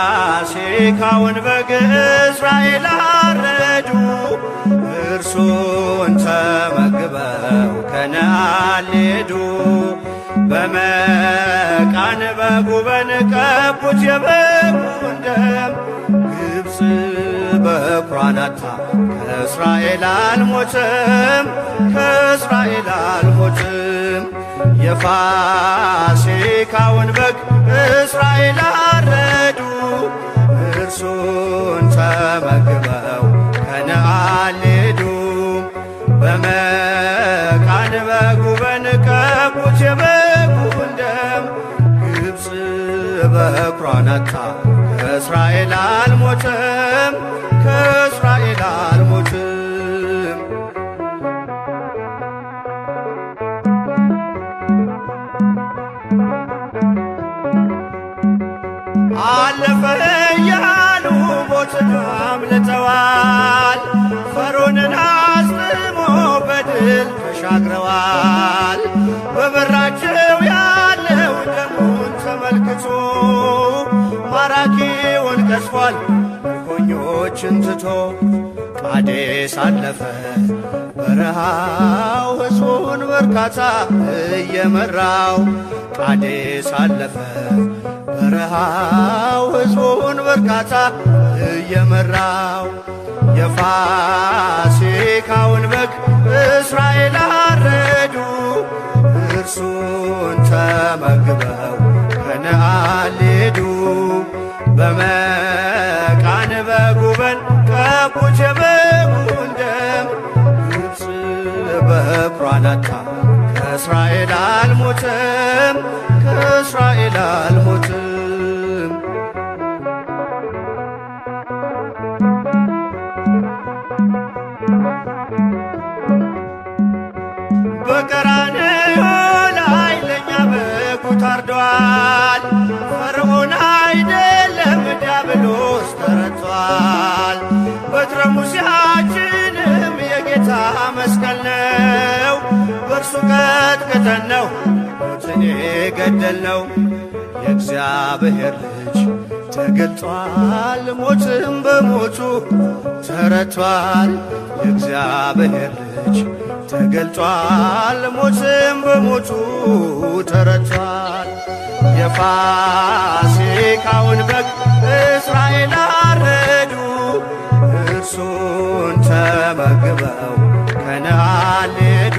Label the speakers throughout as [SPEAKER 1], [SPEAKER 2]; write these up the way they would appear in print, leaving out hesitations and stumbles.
[SPEAKER 1] የፋሲካውን በግ እስራኤል አረዱ፣ እርሱን ተመግበው ከነዓን ሊሄዱ። በመቃን በጉበን ቀቡት የበጉን ደም፣ ግብፅ በኵራን አጥታ ከእስራኤል አልሞትም፣ ከእስራኤል አልሞትም። የፋሲካውን በግ እስራኤል አረዱ፣ እርሱን ተመግበው ከነዓን ሊሄዱ። በመቃን በጉበን ቀቡት የበጉን ደም፣ ግብፅ በኵራን አጥታ ከእስራኤል አልሞትም፣ ከእስራኤል አልሞትም። አለፈ እያሉ ሞትን አምልጠዋል፣ ፈርዖንን አስጥሞ በድል ተሻግረዋል። በበራቸው ያለው ደሙን ተመልክቶ ማራኪውን ቀስፏል ምርኮኞችን ትቶ። ቃዴስ አለፈ በረሃው ሕዝቡን በርካታ እየመራው። ቃዴስ አለፈ በረሃው ሕዝቡን በርካታ እየመራው። የፋሲካውን በግ እስራኤል አረዱ፣ እርሱን ተመግበው ከነዓን ሊሄዱ። በመቃን በጉበን ቀቡት የበጉን ደም፣ ግብፅ በኵራን አጥታ ከእስራኤል አልሞትም፣ ከእስራኤል አልሞትም። በቀራንዮ ላይ ለእኛ በጉ ታርዷል፣ ፈርዖን አይደለም ዲያብሎስ ተረቷል። በትረ ሙሴያችንም የጌታ መስቀል ነው፣ በእርሱ ቀጥቅጠን ነው ሞትን የገደልነው። የእግዚአብሔር ልጅ ተገልጧል፣ ሞትም በሞቱ ተረቷል። የእግዚአብሔር ልጅ ተገልጧል፣ ሞትም በሞቱ ተረቷል። የፋሲካውን በግ እስራኤል አረዱ፣ እርሱን ተመግበው ከነዓን ሊሄዱ።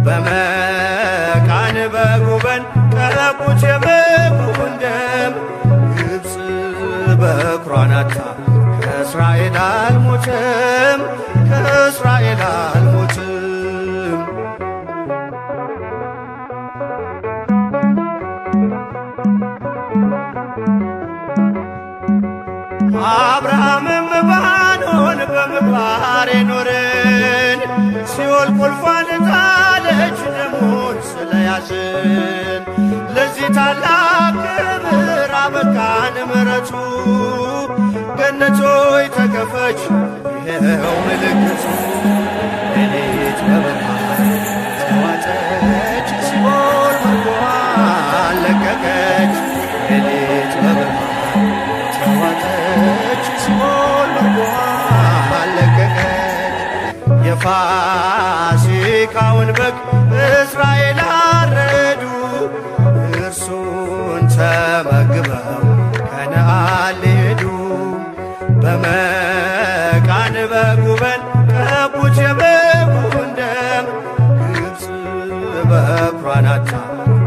[SPEAKER 1] በመቃን በጉበን ቀቡት የበጉን ደም፣ ግብፅ በኵራን አጥታ ከእስራኤል አልሞትም፣ ከእስራኤል አልሞትም። አብርሃምም ባኖን በምግባር የኖርን፣ ሲኦል ቁልፏን ጣለች ደሙን ስለያዝን። ለዚህ ታላቅ ክብር አበቃን ምሕረቱ፣ ገነት ሆይ ተከፈች ይኸው ምልክቱ። ሌሊት በብርሃን ተዋጠች፣ ሲኦል ምርኮዋን ለቀቀች። ሌሊት በብርሃን ተዋጠች፣ ሲኦል ምርኮዋን ለቀቀች። የፋሲካውን በግ እስራኤል አረዱ፣ እርሱን ተመግበው ከነዓን ሊሄዱ። በመቃን በጉበን ቀቡት የበጉን ደም፣ ግብፅ በኵራን አጥታ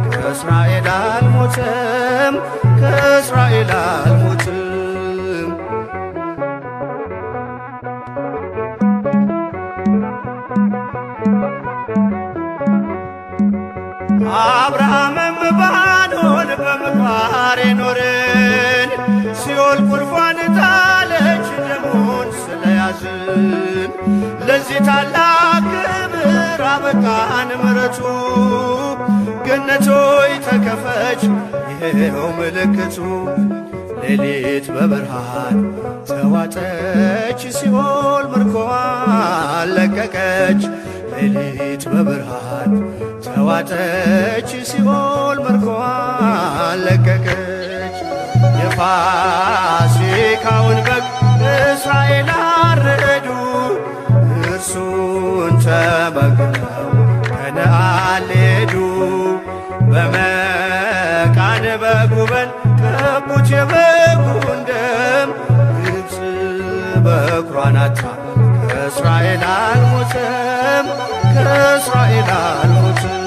[SPEAKER 1] ከእስራኤል አልሞትም፣ ከእስራኤል አልሞትም። አብርሃምም ባኖን በምግባር የኖርን፣ ሲኦል ቁልፏን ጣለች ደሙን ስለያ ሞትን ለዚህ ታላቅ ክብር አበቃን ምሕረቱ። ገነት ሆይ ተከፈች ይሄው ምልክቱ። ሌሊት በብርሃን ተዋጠች ሲኦል ምርኮዋን ለቀቀች። ሌሊት በብርሃን ተዋጠች ሲኦል ምርኮዋን ለቀቀች። የፋሲካውን በግ እስራኤል አረዱ እርሱን ተመግበው ከነዓን ሄዱ። በመቃን በጉበን ቀቡት የበጉን ደም። ግብፅ በኵሯን አጥታ ከእስራኤል አልሞተም፣ ከእስራኤል አልሞተም።